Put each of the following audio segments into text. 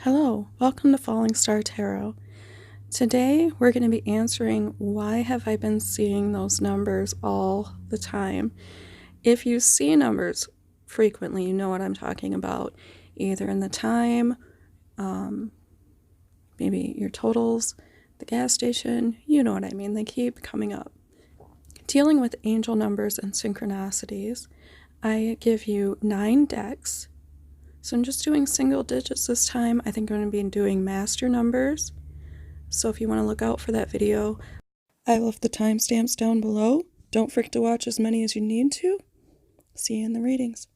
Hello, welcome to Falling Star Tarot. Today we're going to be answering why have I been seeing those numbers all the time. If you see numbers frequently, you know what I'm talking about, either in the time, maybe your totals, the gas station, you know what I mean, they keep coming up. Dealing with angel numbers and synchronicities, I give you 9 decks. So I'm just doing single digits this time. I think I'm going to be doing master numbers. So if you want to look out for that video, I left the timestamps down below. Don't forget to watch as many as you need to. See you in the readings.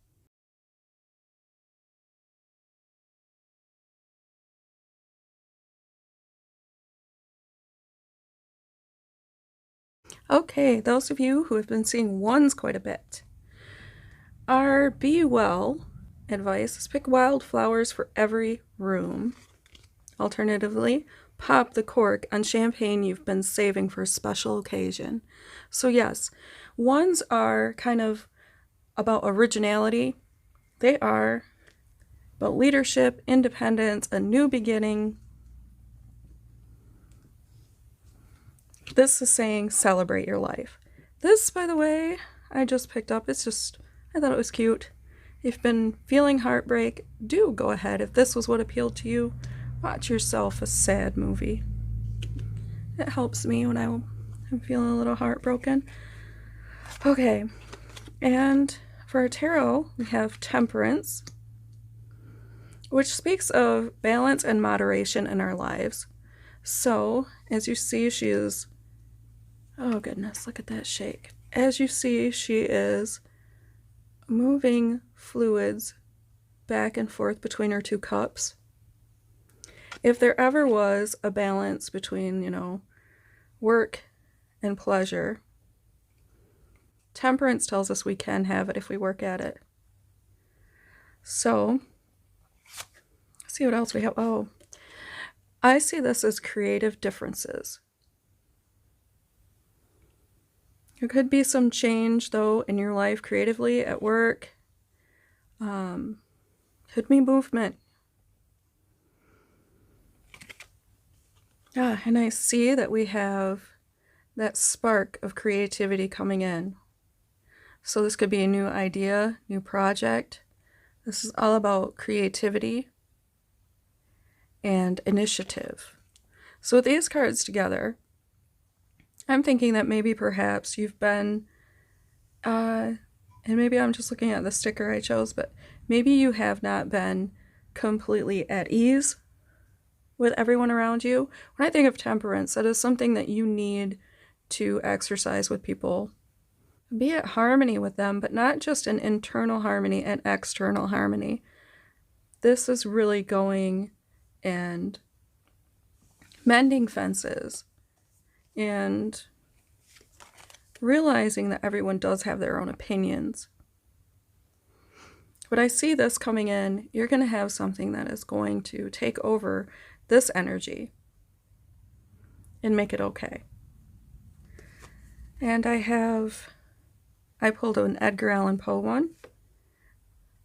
Okay, those of you who have been seeing ones quite a bit. Our be well advice is pick wildflowers for every room. Alternatively, pop the cork on champagne you've been saving for a special occasion. So yes, ones are kind of about originality. They are about leadership, independence, a new beginning. This is saying celebrate your life. This, by the way, I just picked up. I thought it was cute. If you've been feeling heartbreak, do go ahead. If this was what appealed to you, watch yourself a sad movie. It helps me when I'm feeling a little heartbroken. Okay, and for our tarot, we have Temperance, which speaks of balance and moderation in our lives. So, as you see, she is, oh goodness, look at that shake. As you see, she is moving fluids back and forth between her two cups. If there ever was a balance between, work and pleasure, Temperance tells us we can have it if we work at it. So, let's see what else we have. Oh, I see this as creative differences. There could be some change, though, in your life creatively at work. Could be movement. And I see that we have that spark of creativity coming in. So this could be a new idea, new project. This is all about creativity and initiative. So with these cards together, I'm thinking that maybe perhaps you've been, and maybe I'm just looking at the sticker I chose, but maybe you have not been completely at ease with everyone around you. When I think of temperance, that is something that you need to exercise with people. Be at harmony with them, but not just an internal harmony and external harmony. This is really going and mending fences and realizing that everyone does have their own opinions. But I see this coming in. You're going to have something that is going to take over this energy and make it okay. And I pulled an Edgar Allan Poe one.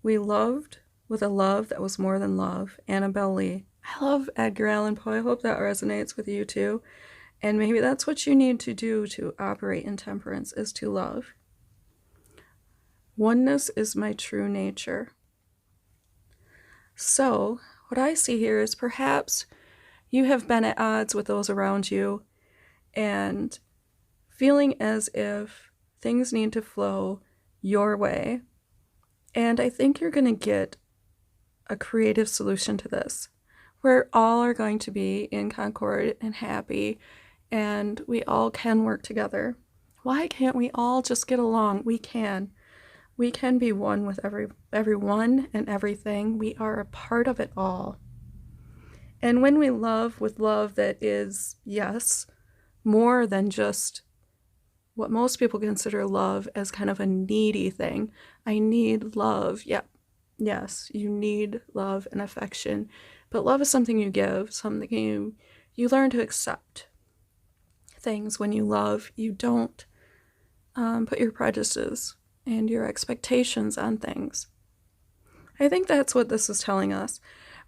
We loved with a love that was more than love. Annabelle Lee. I love Edgar Allan Poe. I hope that resonates with you too. And maybe that's what you need to do to operate in temperance, is to love. Oneness is my true nature. So, what I see here is perhaps you have been at odds with those around you and feeling as if things need to flow your way. And I think you're going to get a creative solution to this, where all are going to be in concord and happy, and we all can work together. Why can't we all just get along? We can. We can be one with everyone and everything. We are a part of it all. And when we love with love that is, yes, more than just what most people consider love as kind of a needy thing. I need love. Yep. Yes, you need love and affection. But love is something you give, something you learn to accept. Things when you love, you don't put your prejudices and your expectations on things. I think that's what this is telling us.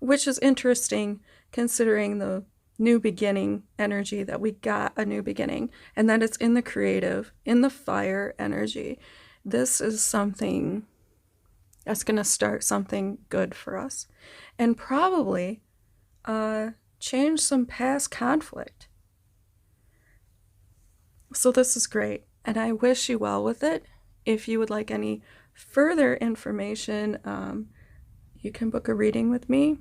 which is interesting considering the new beginning energy that we got a new beginning, and that it's in the creative, in the fire energy. This is something that's going to start something good for us and probably change some past conflict. So this is great, and I wish you well with it. If you would like any further information, you can book a reading with me.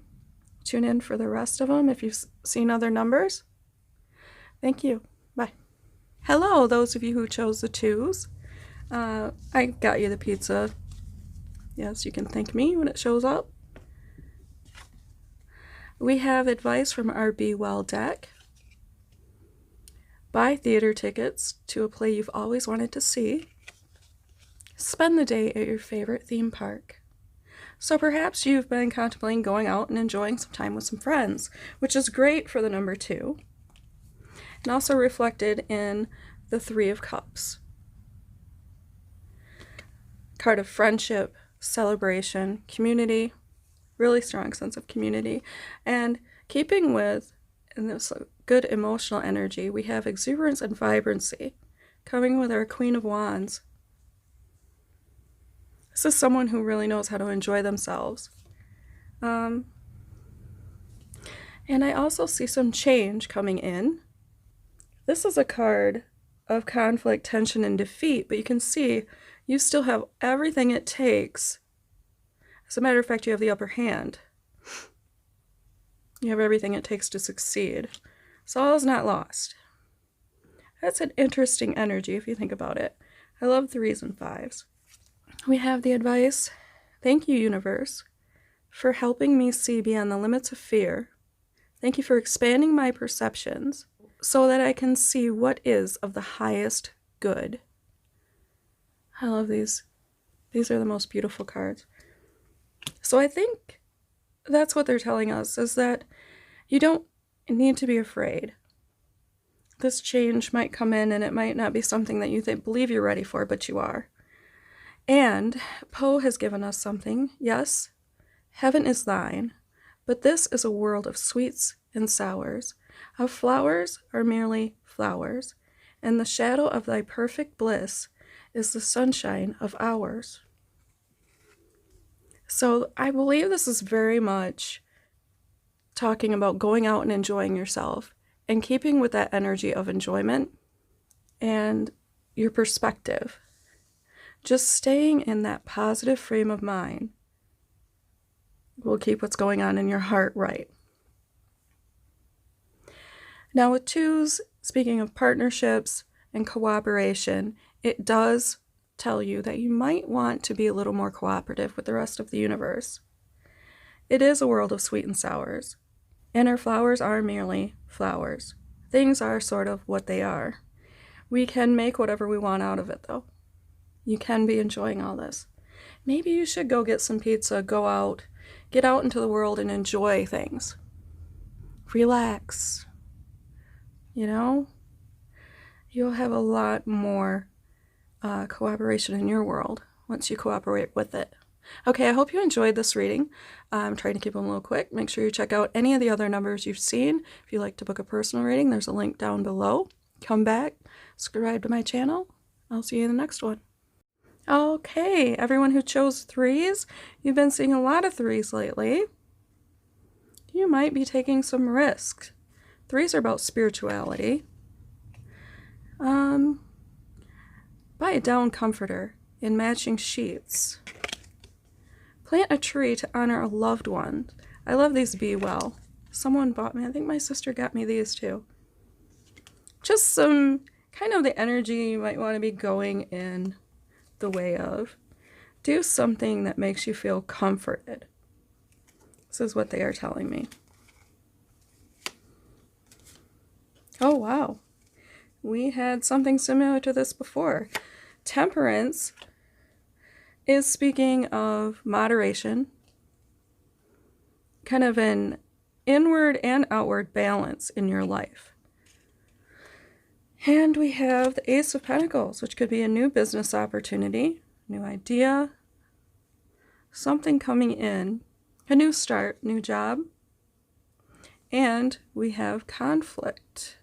Tune in for the rest of them if you've seen other numbers. Thank you. Bye. Hello, those of you who chose the 2s. I got you the pizza. Yes, you can thank me when it shows up. We have advice from our Be Well deck. Buy theater tickets to a play you've always wanted to see. Spend the day at your favorite theme park. So perhaps you've been contemplating going out and enjoying some time with some friends, which is great for the number 2, and also reflected in the 3 of Cups. Card of friendship, celebration, community, really strong sense of community, and keeping with in this good emotional energy, we have exuberance and vibrancy coming with our Queen of Wands. This is someone who really knows how to enjoy themselves. And I also see some change coming in. This is a card of conflict, tension, and defeat, but you can see you still have everything it takes. As a matter of fact, you have the upper hand. You have everything it takes to succeed. So all is not lost. That's an interesting energy if you think about it. I love 3s and 5s. We have the advice. Thank you, universe, for helping me see beyond the limits of fear. Thank you for expanding my perceptions so that I can see what is of the highest good. I love these. These are the most beautiful cards. So I think that's what they're telling us, is that you don't need to be afraid. This change might come in and it might not be something that you believe you're ready for, but you are. And Poe has given us something. Yes, heaven is thine, but this is a world of sweets and sours, of flowers are merely flowers, and the shadow of thy perfect bliss is the sunshine of ours. So I believe this is very much talking about going out and enjoying yourself and keeping with that energy of enjoyment and your perspective. Just staying in that positive frame of mind will keep what's going on in your heart right. Now with 2s, speaking of partnerships and cooperation, it does tell you that you might want to be a little more cooperative with the rest of the universe. It is a world of sweet and sours, and our flowers are merely flowers. Things are sort of what they are. We can make whatever we want out of it, though. You can be enjoying all this. Maybe you should go get some pizza, go out, get out into the world and enjoy things. Relax. You know? You'll have a lot more cooperation in your world once you cooperate with it. Okay, I hope you enjoyed this reading. I'm trying to keep them a little quick. Make sure you check out any of the other numbers you've seen. If you'd like to book a personal reading, there's a link down below. Come back, subscribe to my channel. I'll see you in the next one. Okay, everyone who chose 3s, you've been seeing a lot of 3s lately. You might be taking some risks. 3s are about spirituality. Buy a down comforter in matching sheets. Plant a tree to honor a loved one. I love these Be Well. Someone bought me, I think my sister got me these too. Just some kind of the energy you might want to be going in the way of. Do something that makes you feel comforted. This is what they are telling me. Oh, wow. We had something similar to this before. Temperance is speaking of moderation, kind of an inward and outward balance in your life. And we have the Ace of Pentacles, which could be a new business opportunity, new idea, something coming in. a new start, new job. And we have conflict,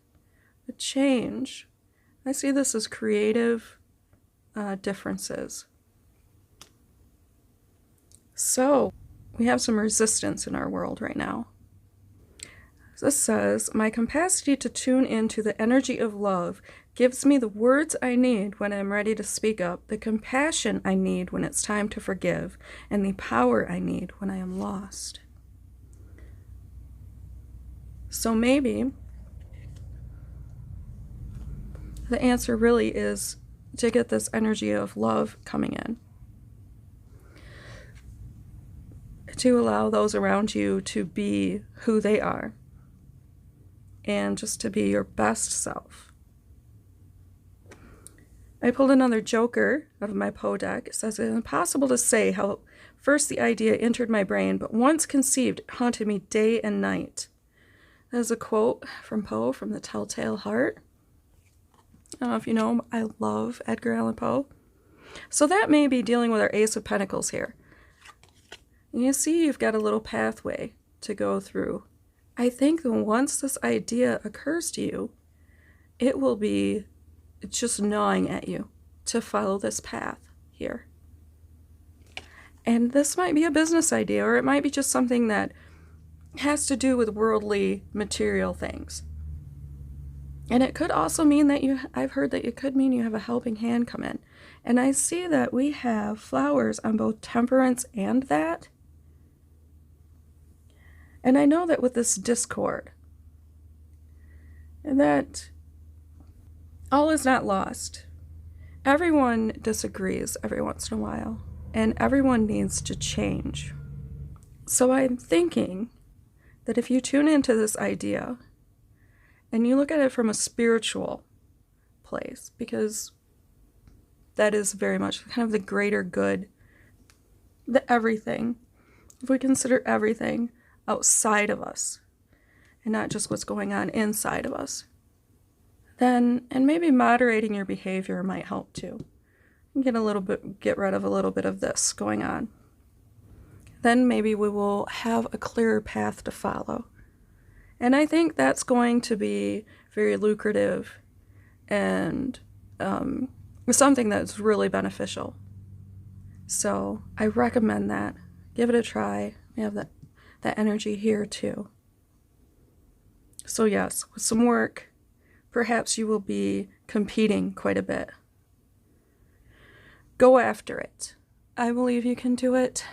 a change. I see this as creative differences. So we have some resistance in our world right now. This says, my capacity to tune into the energy of love gives me the words I need when I'm ready to speak up, the compassion I need when it's time to forgive, and the power I need when I am lost. So maybe the answer really is to get this energy of love coming in, to allow those around you to be who they are, and just to be your best self. I pulled another Joker out of my Poe deck. It says, it's impossible to say how first the idea entered my brain, but once conceived, it haunted me day and night. That is a quote from Poe from The Telltale Heart. I don't know if you know him, I love Edgar Allan Poe. So that may be dealing with our Ace of Pentacles here. And you see you've got a little pathway to go through. I think that once this idea occurs to you, it will be just gnawing at you to follow this path here. And this might be a business idea, or it might be just something that has to do with worldly material things. And it could also mean that I've heard that it could mean you have a helping hand come in. And I see that we have flowers on both temperance and that. And I know that with this discord, that all is not lost. Everyone disagrees every once in a while, and everyone needs to change. So I'm thinking that if you tune into this idea and you look at it from a spiritual place, because that is very much kind of the greater good, the everything, if we consider everything outside of us and not just what's going on inside of us, then, and maybe moderating your behavior might help too. Get rid of a little bit of this going on. Then maybe we will have a clearer path to follow. And I think that's going to be very lucrative and something that's really beneficial. So I recommend that. Give it a try. We have that energy here too. So yes, with some work, perhaps you will be competing quite a bit. Go after it. I believe you can do it.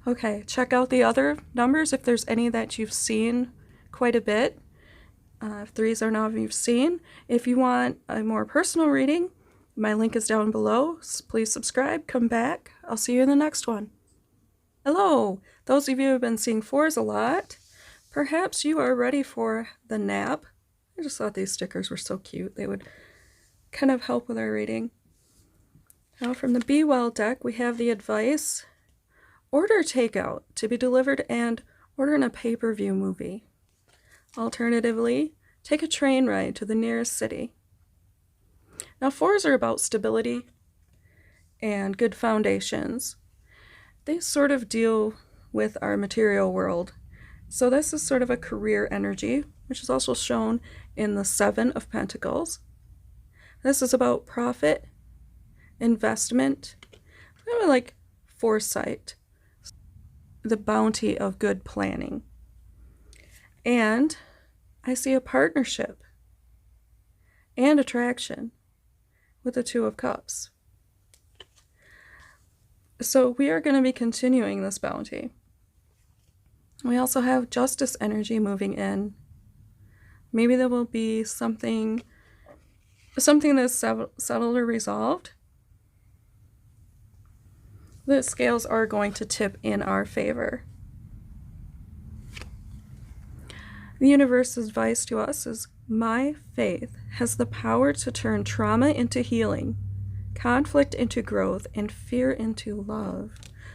Okay, check out the other numbers if there's any that you've seen quite a bit. If threes are not you've seen. If you want a more personal reading, my link is down below. Please subscribe, come back. I'll see you in the next one. Hello, those of you who have been seeing fours a lot, perhaps you are ready for the nap. I just thought these stickers were so cute. They would kind of help with our reading. Now from the Be Well deck, we have the advice. Order takeout to be delivered and order in a pay-per-view movie. Alternatively, take a train ride to the nearest city. Now fours are about stability and good foundations. They sort of deal with our material world. So this is sort of a career energy, which is also shown in the Seven of Pentacles. This is about profit, investment, kind of like foresight, the bounty of good planning. And I see a partnership and attraction with the Two of Cups. So we are going to be continuing this bounty. We also have justice energy moving in. Maybe there will be something that's settled or resolved. The scales are going to tip in our favor. The universe's advice to us is, my faith has the power to turn trauma into healing, conflict into growth, and fear into love.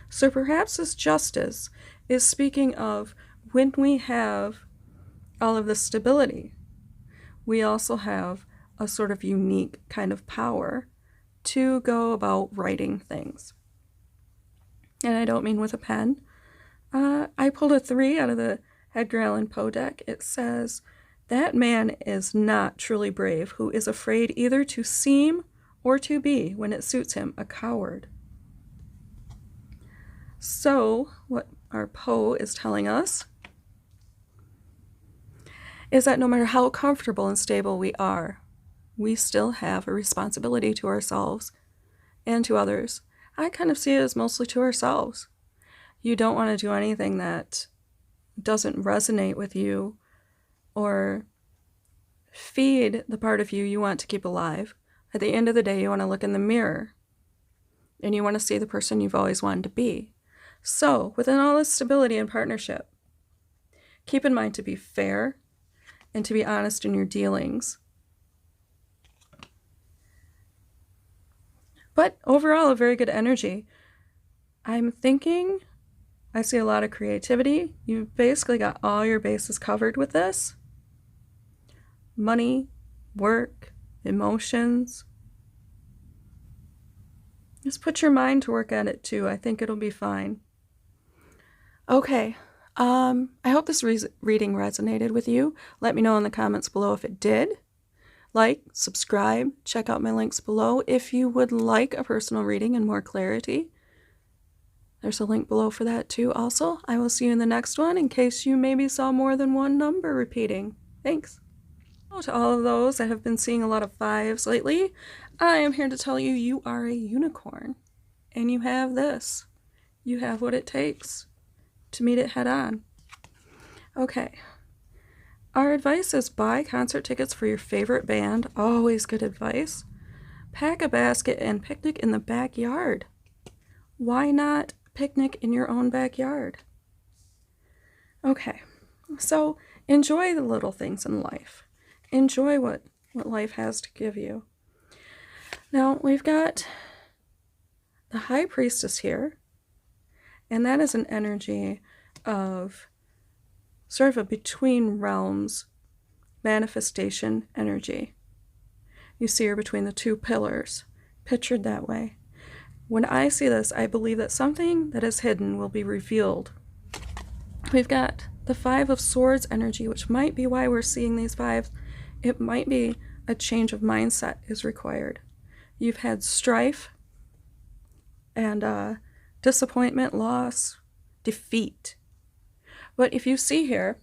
So perhaps this justice is speaking of when we have all of this stability, we also have a sort of unique kind of power to go about writing things. And I don't mean with a pen. I pulled a 3 out of the Edgar Allan Poe deck. It says, that man is not truly brave who is afraid either to seem or to be, when it suits him, a coward. So, what our Poe is telling us is that no matter how comfortable and stable we are, we still have a responsibility to ourselves and to others. I kind of see it as mostly to ourselves. You don't want to do anything that doesn't resonate with you or feed the part of you want to keep alive. At the end of the day, you want to look in the mirror and you want to see the person you've always wanted to be. So, within all this stability and partnership, keep in mind to be fair and to be honest in your dealings. But overall, a very good energy. I'm thinking I see a lot of creativity. You've basically got all your bases covered with this. Money, work, emotions. Just put your mind to work at it too. I think it'll be fine. Okay. I hope this reading resonated with you. Let me know in the comments below if it did. Like, subscribe, check out my links below if you would like a personal reading and more clarity. There's a link below for that too also. I will see you in the next one in case you maybe saw more than one number repeating. Thanks. To all of those that have been seeing a lot of 5s lately, I am here to tell you you are a unicorn. And you have this. You have what it takes to meet it head on. Okay. Our advice is buy concert tickets for your favorite band. Always good advice. Pack a basket and picnic in the backyard. Why not picnic in your own backyard? Okay, so enjoy the little things in life. Enjoy what life has to give you. Now, we've got the High Priestess here, and that is an energy of sort of a between realms manifestation energy. You see her between the 2 pillars, pictured that way. When I see this, I believe that something that is hidden will be revealed. We've got the 5 of Swords energy, which might be why we're seeing these 5s. It might be a change of mindset is required. You've had strife and disappointment, loss, defeat. But if you see here,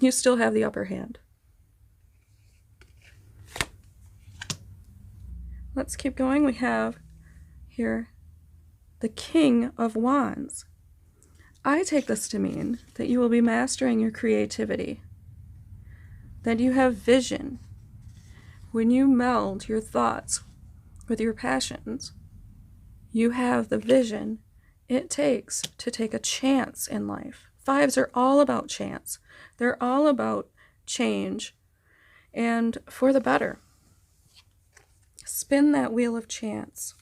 you still have the upper hand. Let's keep going. We have here the King of Wands. I take this to mean that you will be mastering your creativity, that you have vision. When you meld your thoughts with your passions, you have the vision it takes to take a chance in life. 5s are all about chance. They're all about change and for the better. Spin that wheel of chance.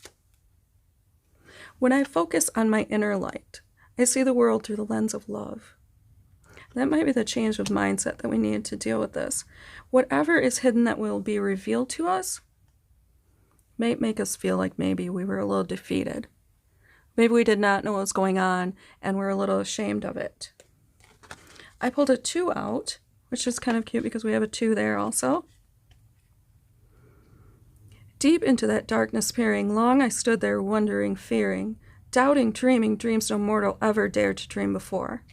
When I focus on my inner light, I see the world through the lens of love. That might be the change of mindset that we need to deal with this. Whatever is hidden that will be revealed to us may make us feel like maybe we were a little defeated. Maybe we did not know what was going on and we're a little ashamed of it. I pulled a 2 out, which is kind of cute because we have a 2 there also. Deep into that darkness peering, long I stood there wondering, fearing, doubting, dreaming dreams no mortal ever dared to dream before.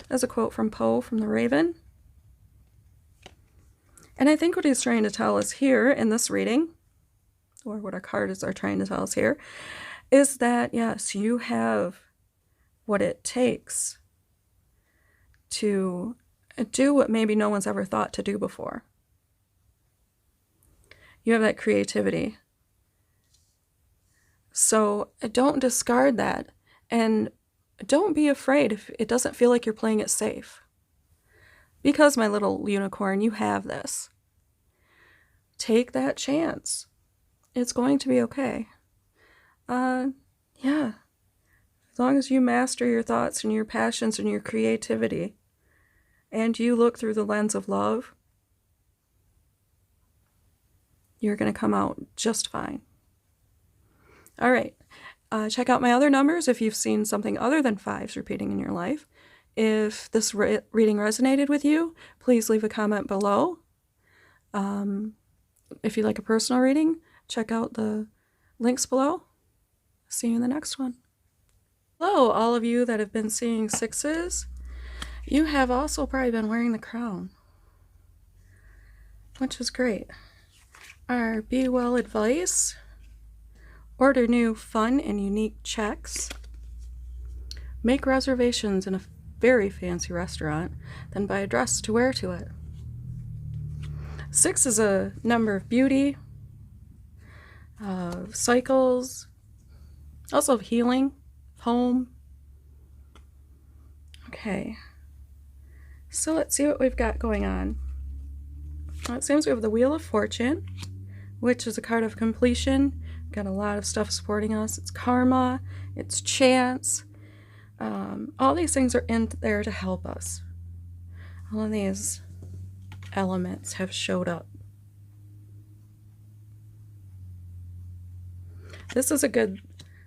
That's a quote from Poe from The Raven. And I think what he's trying to tell us here in this reading, or what our cards are trying to tell us here, is that, yes, you have what it takes to do what maybe no one's ever thought to do before. You have that creativity. So don't discard that, and don't be afraid if it doesn't feel like you're playing it safe. Because, my little unicorn, you have this. Take that chance. It's going to be okay. Yeah. As long as you master your thoughts and your passions and your creativity, and you look through the lens of love, you're going to come out just fine. All right. Check out my other numbers if you've seen something other than 5s repeating in your life. If this reading resonated with you, please leave a comment below. If you'd like a personal reading, check out the links below. See you in the next one. Hello, all of you that have been seeing 6s. You have also probably been wearing the crown, which is great. Our Be Well advice: order new, fun, and unique checks. Make reservations in a very fancy restaurant, then buy a dress to wear to it. 6 is a number of beauty, of cycles, also of healing, home. Okay, so let's see what we've got going on. Well, it seems we have the Wheel of Fortune, which is a card of completion. Got a lot of stuff supporting us. It's karma, it's chance. All these things are in there to help us. All of these elements have showed up. This is a good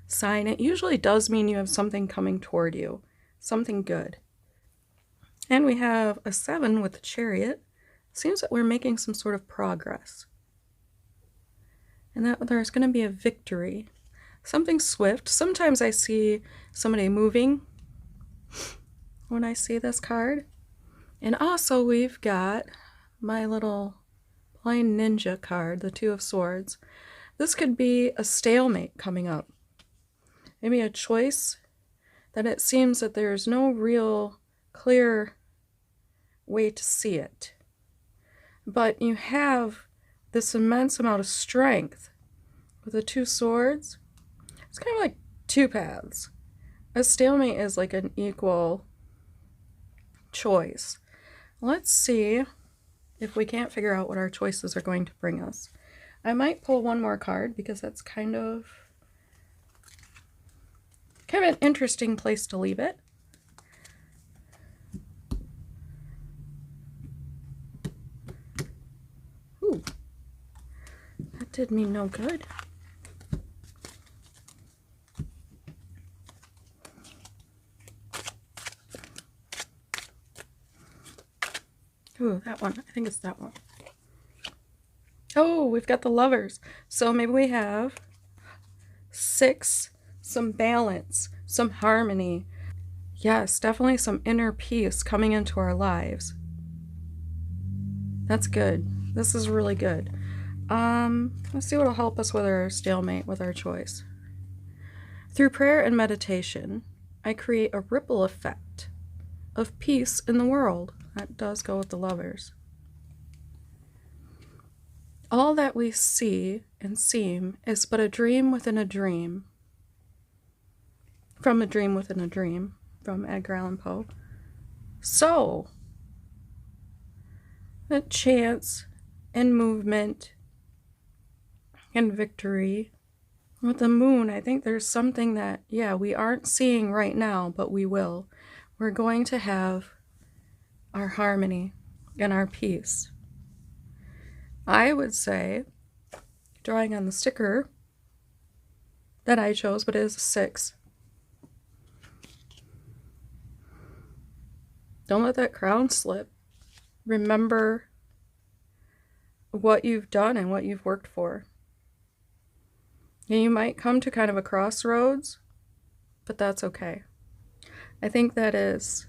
sign. It usually does mean you have something coming toward you, something good. And we have a 7 with the Chariot. Seems that we're making some sort of progress. And that there's going to be a victory. Something swift. Sometimes I see somebody moving when I see this card. And also we've got my little blind ninja card, the 2 of Swords. This could be a stalemate coming up. Maybe a choice that it seems that there's no real clear way to see it. But you have this immense amount of strength with the 2 swords. It's kind of like 2 paths. A stalemate is like an equal choice. Let's see if we can't figure out what our choices are going to bring us. I might pull one more card because that's kind of an interesting place to leave it. Ooh, that did me no good. Ooh, that one. I think it's that one. Oh, we've got the Lovers. So maybe we have 6, some balance, some harmony. Yes, definitely some inner peace coming into our lives. That's good. This is really good. Let's see what will help us with our stalemate, with our choice. Through prayer and meditation, I create a ripple effect of peace in the world. That does go with the Lovers. All that we see and seem is but a dream within a dream. From A Dream Within a Dream, from Edgar Allan Poe. So, the chance and movement and victory. With the Moon, I think there's something that, yeah, we aren't seeing right now, but we will. We're going to have our harmony and our peace. I would say, drawing on the sticker that I chose, but it is a 6. Don't let that crown slip. Remember what you've done and what you've worked for. And you might come to kind of a crossroads, but that's okay. I think that is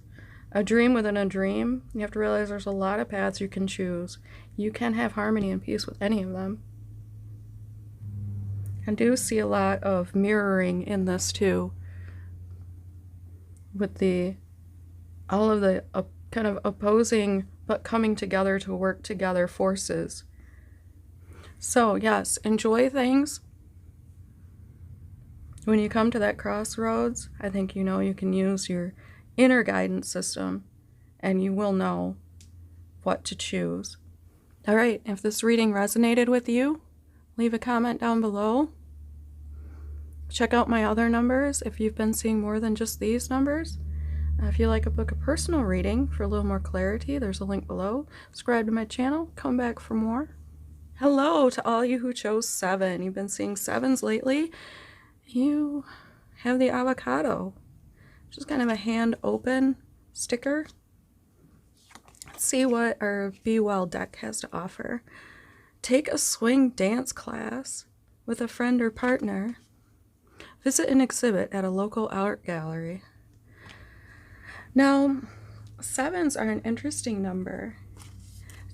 a dream within a dream. You have to realize there's a lot of paths you can choose. You can have harmony and peace with any of them. I do see a lot of mirroring in this too, with all of the kind of opposing but coming together to work together forces. So yes, enjoy things. When you come to that crossroads, I think you know you can use your inner guidance system and you will know what to choose. All right, if this reading resonated with you, leave a comment down below. Check out my other numbers if you've been seeing more than just these numbers. If you'd like a book of personal reading for a little more clarity, there's a link below. Subscribe to my channel, come back for more. Hello to all you who chose 7. You've been seeing 7s lately. You have the avocado, which is kind of a hand open sticker. Let's see what our Be Well deck has to offer. Take a swing dance class with a friend or partner. Visit an exhibit at a local art gallery. Now, 7s are an interesting number.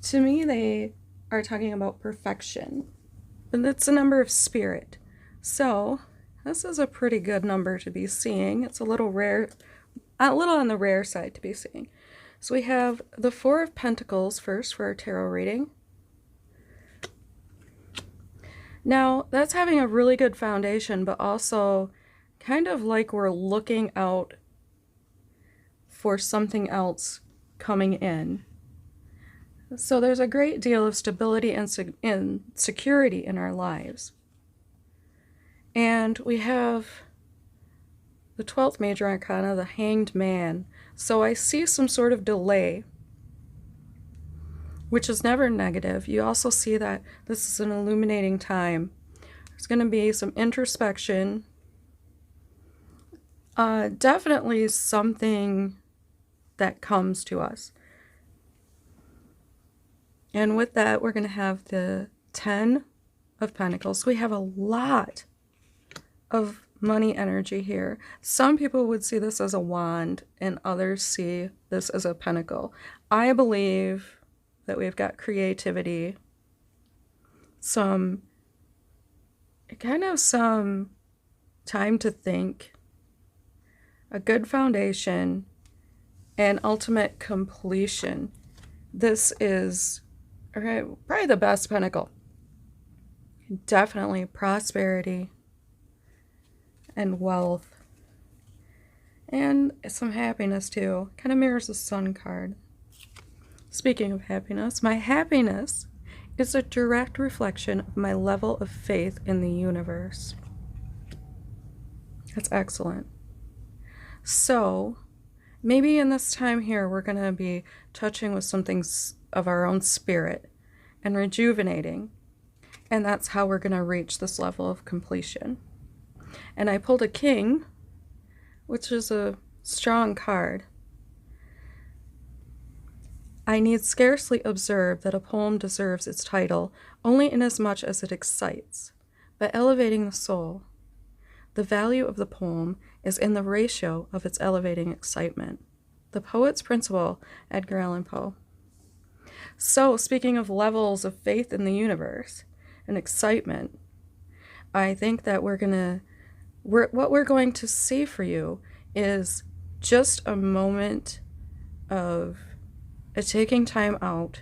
To me, they are talking about perfection. And it's a number of spirit. So, this is a pretty good number to be seeing. It's a little rare, a little on the rare side to be seeing. So we have the 4 of Pentacles first for our tarot reading. Now, that's having a really good foundation, but also kind of like we're looking out for something else coming in. So there's a great deal of stability and security in our lives. And we have the 12th major arcana, the Hanged Man. So I see some sort of delay, which is never negative. You also see that this is an illuminating time. There's going to be some introspection. Definitely something that comes to us. And with that, we're going to have the 10 of Pentacles. We have a lot of money energy here. Some people would see this as a wand, and others see this as a pentacle. I believe that we've got creativity, some time to think, a good foundation, and ultimate completion. This is probably the best pentacle. Definitely prosperity and wealth and some happiness too. Kind of mirrors the Sun card. Speaking of happiness, my happiness is a direct reflection of my level of faith in the universe. That's excellent. So maybe in this time here, we're going to be touching with some things of our own spirit and rejuvenating. And that's how we're going to reach this level of completion. And I pulled a King, which is a strong card. I need scarcely observe that a poem deserves its title only inasmuch as it excites, by elevating the soul. The value of the poem is in the ratio of its elevating excitement. The Poet's Principle, Edgar Allan Poe. So, speaking of levels of faith in the universe and excitement, I think that what we're going to see for you is just a moment of taking time out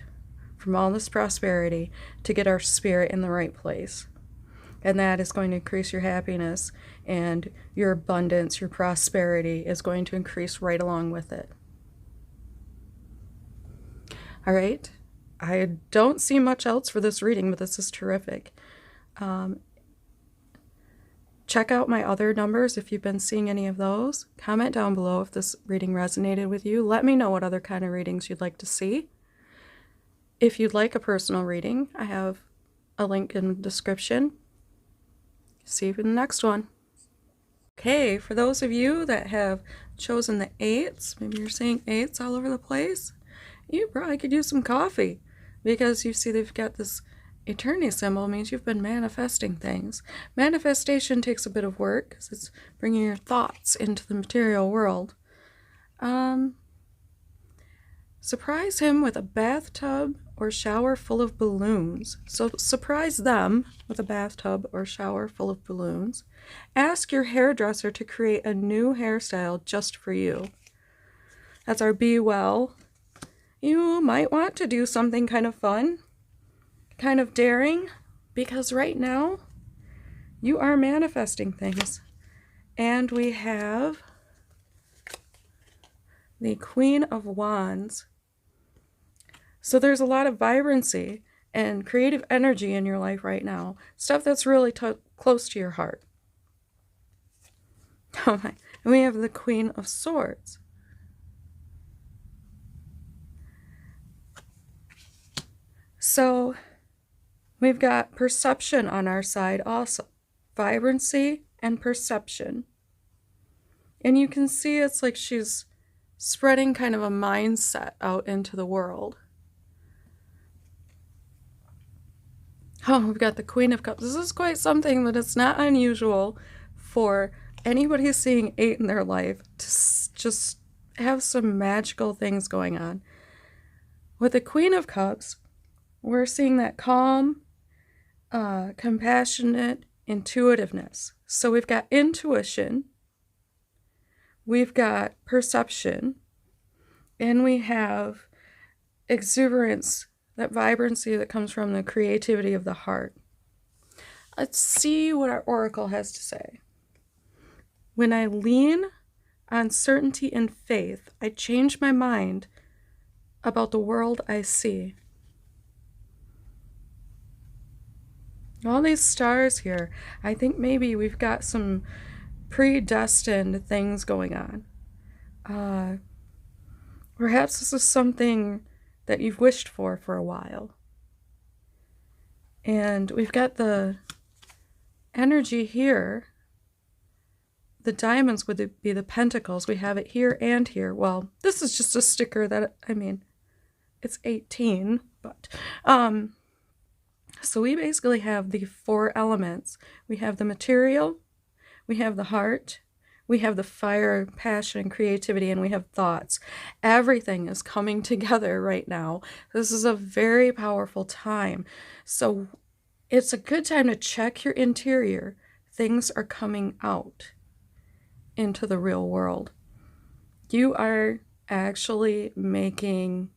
from all this prosperity to get our spirit in the right place. And that is going to increase your happiness, and your abundance, your prosperity is going to increase right along with it. All right. I don't see much else for this reading, but this is terrific. Check out my other numbers if you've been seeing any of those. Comment down below if this reading resonated with you. Let me know what other kind of readings you'd like to see. If you'd like a personal reading, I have a link in the description. See you in the next one. Okay, for those of you that have chosen the 8s, maybe you're seeing 8s all over the place, you probably could use some coffee, because you see they've got this eternity symbol. Means you've been manifesting things. Manifestation takes a bit of work because it's bringing your thoughts into the material world. Surprise him with a bathtub or shower full of balloons. So surprise them with a bathtub or shower full of balloons. Ask your hairdresser to create a new hairstyle just for you. That's our Be Well. You might want to do something kind of fun, kind of daring, because right now you are manifesting things. And we have the Queen of Wands. So there's a lot of vibrancy and creative energy in your life right now. Stuff that's really close to your heart. Oh my. And we have the Queen of Swords. So we've got perception on our side also. Vibrancy and perception. And you can see it's like she's spreading kind of a mindset out into the world. Oh, we've got the Queen of Cups. This is quite something, but it's not unusual for anybody seeing 8 in their life to just have some magical things going on. With the Queen of Cups, we're seeing that calm, compassionate intuitiveness. So we've got intuition, we've got perception, and we have exuberance, that vibrancy that comes from the creativity of the heart. Let's see what our oracle has to say. When I lean on certainty and faith, I change my mind about the world I see. All these stars here, I think maybe we've got some predestined things going on. Perhaps this is something that you've wished for a while. And we've got the energy here. The diamonds would be the pentacles. We have it here and here. Well, this is just a sticker that, I mean, it's 18, but so we basically have the 4 elements. We have the material, we have the heart, we have the fire, passion, creativity, and we have thoughts. Everything is coming together right now. This is a very powerful time. So it's a good time to check your interior. Things are coming out into the real world. You are actually making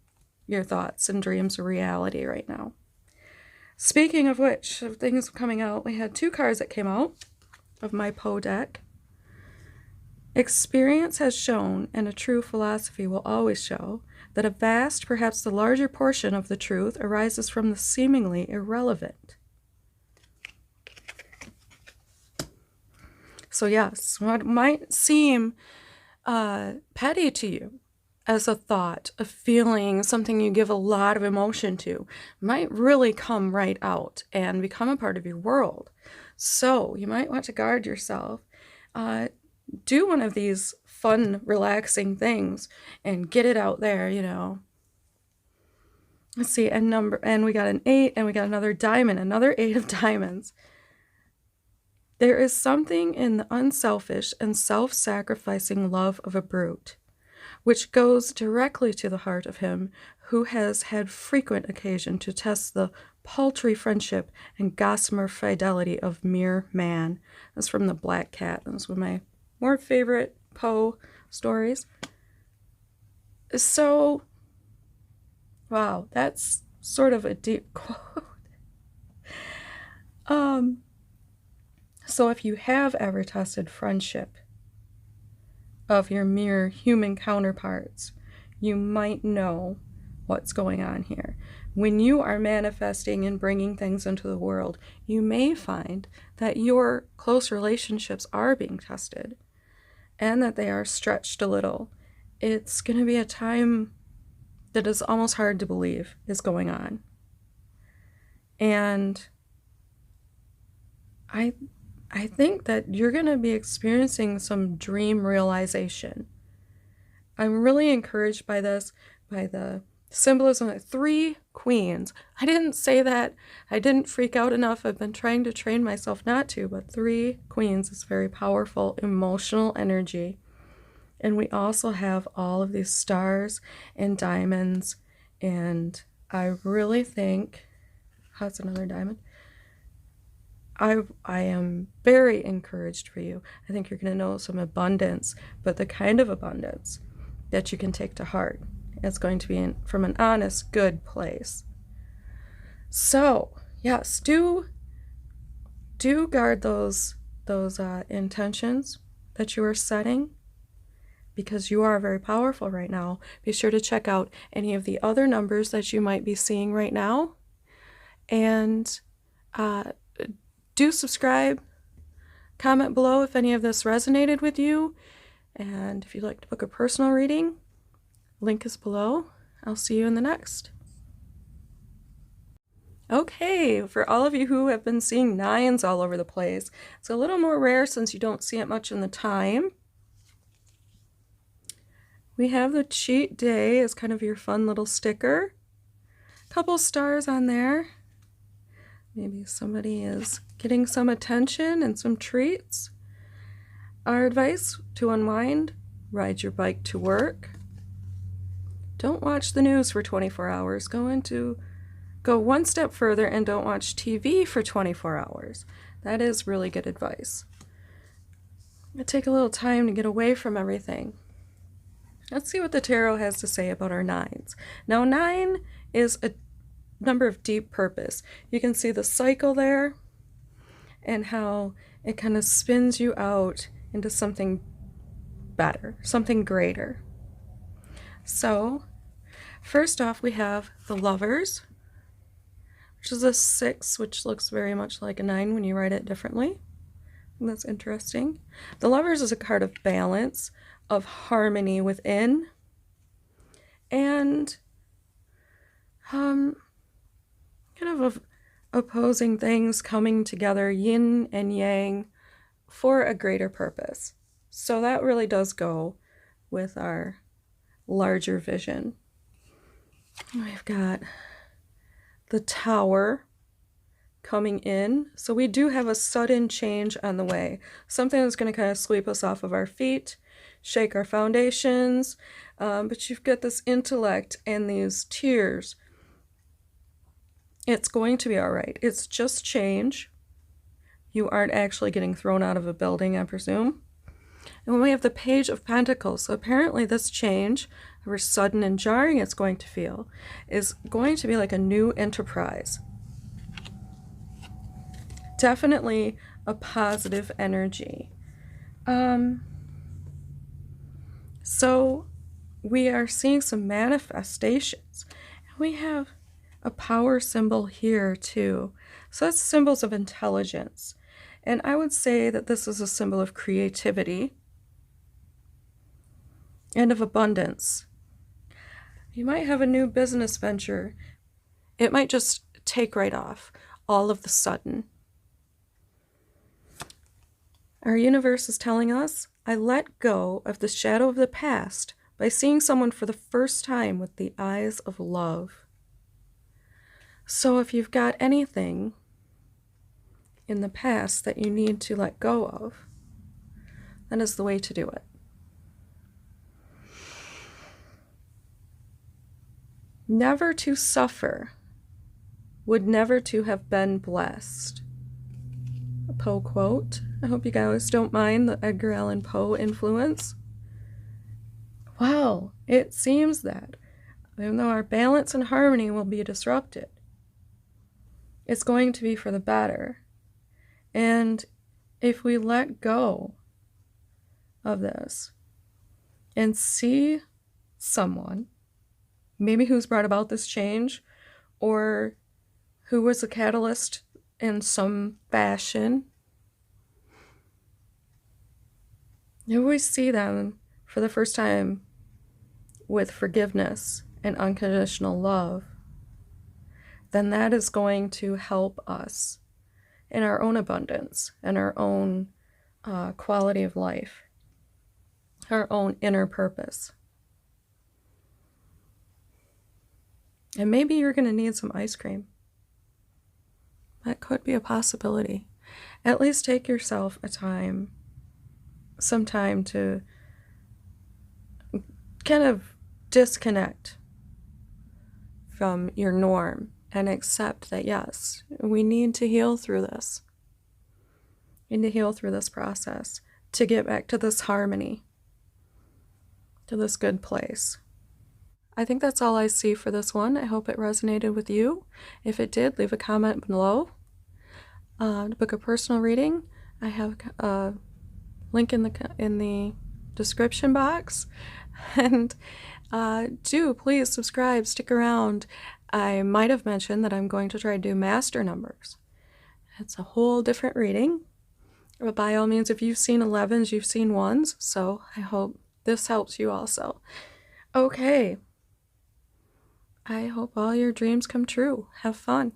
your thoughts and dreams a reality right now. Speaking of which, of things coming out, we had 2 cards that came out of my Poe deck. Experience has shown, and a true philosophy will always show, that a vast, perhaps the larger portion of the truth arises from the seemingly irrelevant. So yes, what might seem petty to you as a thought, a feeling, something you give a lot of emotion to, might really come right out and become a part of your world. So you might want to guard yourself. Do one of these fun, relaxing things and get it out there, you know. Let's see, and we got an 8, and we got another diamond, another 8 of diamonds. There is something in the unselfish and self-sacrificing love of a brute, which goes directly to the heart of him who has had frequent occasion to test the paltry friendship and gossamer fidelity of mere man. That's from The Black Cat. That's one of my more favorite Poe stories. So, wow, that's sort of a deep quote. So if you have ever tested friendship of your mere human counterparts, you might know what's going on here. When you are manifesting and bringing things into the world, you may find that your close relationships are being tested and that they are stretched a little. It's going to be a time that is almost hard to believe is going on. And I think that you're going to be experiencing some dream realization. I'm really encouraged by this, by the symbolism of 3 queens. I didn't say that. I didn't freak out enough. I've been trying to train myself not to, but 3 queens is very powerful emotional energy. And we also have all of these stars and diamonds. And I really think, that's another diamond. I am very encouraged for you. I think you're going to know some abundance, but the kind of abundance that you can take to heart. It's going to be from an honest, good place. So, yes, do guard those intentions that you are setting, because you are very powerful right now. Be sure to check out any of the other numbers that you might be seeing right now, and do subscribe, comment below if any of this resonated with you, and if you'd like to book a personal reading, link is below. I'll see you in the next. Okay, for all of you who have been seeing 9s all over the place, it's a little more rare since you don't see it much in the time. We have the cheat day as kind of your fun little sticker. Couple stars on there. Maybe somebody is getting some attention and some treats. Our advice to unwind: ride your bike to work. Don't watch the news for 24 hours. Go one step further and don't watch TV for 24 hours. That is really good advice. Take a little time to get away from everything. Let's see what the tarot has to say about our nines. Now, 9 is a number of deep purpose. You can see the cycle there and how it kind of spins you out into something better, something greater. So, first off, we have the Lovers, which is a 6, which looks very much like a 9 when you write it differently. And that's interesting. The Lovers is a card of balance, of harmony within, and kind of opposing things coming together, yin and yang, for a greater purpose. So that really does go with our larger vision. We've got the Tower coming in. So we do have a sudden change on the way. Something that's going to kind of sweep us off of our feet, shake our foundations. But you've got this intellect and these tears. It's going to be all right. It's just change. You aren't actually getting thrown out of a building, I presume. And when we have the Page of Pentacles, so apparently this change, however sudden and jarring it's going to feel, is going to be like a new enterprise. Definitely a positive energy. So we are seeing some manifestations. We have a power symbol here too. So that's symbols of intelligence. And I would say that this is a symbol of creativity and of abundance. You might have a new business venture. It might just take right off all of the sudden. Our universe is telling us, I let go of the shadow of the past by seeing someone for the first time with the eyes of love. So if you've got anything in the past that you need to let go of, that is the way to do it. Never to suffer would never to have been blessed. A Poe quote. I hope you guys don't mind the Edgar Allan Poe influence. Well, it seems that even though our balance and harmony will be disrupted, it's going to be for the better. And if we let go of this and see someone, maybe who's brought about this change, or who was a catalyst in some fashion, if we see them for the first time with forgiveness and unconditional love, then that is going to help us in our own abundance and our own quality of life, our own inner purpose. And maybe you're going to need some ice cream. That could be a possibility. At least take yourself some time to kind of disconnect from your norm and accept that, yes, we need to heal through this. We need to heal through this process to get back to this harmony, to this good place. I think that's all I see for this one. I hope it resonated with you. If it did, leave a comment below. To book a personal reading, I have a link in the description box. And do please subscribe, stick around. I might have mentioned that I'm going to try to do master numbers. It's a whole different reading. But by all means, if you've seen 11s, you've seen 1s. So I hope this helps you also. Okay. I hope all your dreams come true. Have fun.